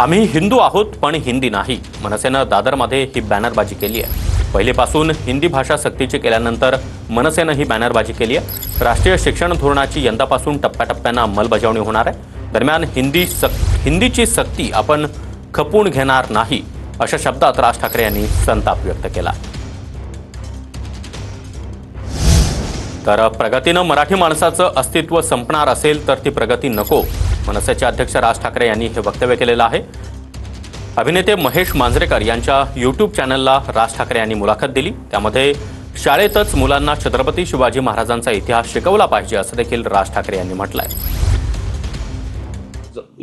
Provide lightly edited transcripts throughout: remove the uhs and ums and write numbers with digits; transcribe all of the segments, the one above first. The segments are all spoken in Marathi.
आम्ही हिंदू आहोत पण हिंदी नाही, मनसेनं दादरमध्ये ही बॅनरबाजी केली आहे। पहिलेपासून हिंदी भाषा सक्तीची केल्यानंतर मनसेनं ही बॅनरबाजी केली आहे। राष्ट्रीय शिक्षण धोरणाची यंदापासून टप्प्याटप्प्यानं अंमलबजावणी होणार आहे। दरम्यान हिंदीची सक्ती आपण खपून घेणार नाही, अशा शब्दात राज ठाकरे यांनी संताप व्यक्त केला। तर प्रगतीनं मराठी माणसाचं अस्तित्व संपणार असेल तर ती प्रगती नको, मनसेचे अध्यक्ष राज ठाकरे यांनी हे वक्तव्य केलेलं आहे। अभिनेते महेश मांजरेकर यांच्या यूट्यूब चॅनलला राज ठाकरे यांनी मुलाखत दिली। त्यामध्ये शाळेतच मुलांना छत्रपती शिवाजी महाराजांचा इतिहास शिकवला पाहिजे असं देखील राज ठाकरे यांनी म्हटलंय।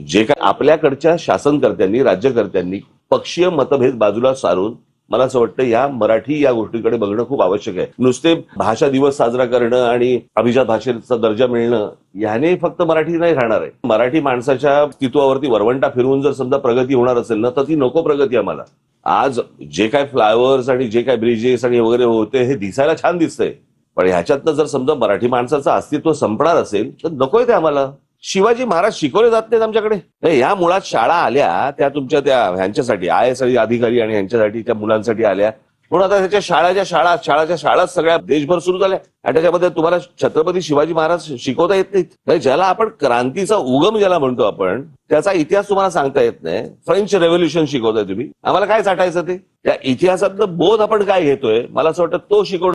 जे काय आपल्याकडच्या शासनकर्त्यांनी, राज्यकर्त्यांनी पक्षीय मतभेद बाजूला सारून मला असं वाटतं या मराठी या गोष्टीकडे बघणं खूप आवश्यक आहे। नुसते भाषा दिवस साजरा करणं आणि अभिजात भाषेचा दर्जा मिळणं याने फक्त मराठी नाही राहणार आहे। मराठी माणसाच्या अस्तित्वावरती वरवंटा फिरवून जर समजा प्रगती होणार असेल ना, तर ती नको प्रगती आम्हाला। आज जे काय फ्लायओव्हर्स आणि जे काय ब्रिजेस आणि वगैरे होते हे दिसायला छान दिसतंय, पण ह्याच्यातनं जर समजा मराठी माणसाचं अस्तित्व संपणार असेल तर नकोय ते आम्हाला। शिवाजी महाराज शिकवले जात नाहीत आमच्याकडे। या मुळात शाळा आल्या त्या तुमच्या त्या ह्यांच्यासाठी IAS अधिकारी आणि ह्यांच्यासाठी त्या मुलांसाठी आल्या, म्हणून आता त्याच्या शाळाच्या शाळा सगळ्या देशभर सुरू झाल्या आणि त्याच्यामध्ये तुम्हाला छत्रपती शिवाजी महाराज शिकवता येत नाहीत। ज्याला आपण क्रांतीचा उगम ज्याला म्हणतो आपण, त्याचा इतिहास तुम्हाला सांगता येत नाही। फ्रेंच रेव्होल्युशन शिकवताय तुम्ही, आम्हाला काय साठायचं ते? त्या इतिहासातलं बोध आपण काय घेतोय, मला असं वाटतं तो शिकवणं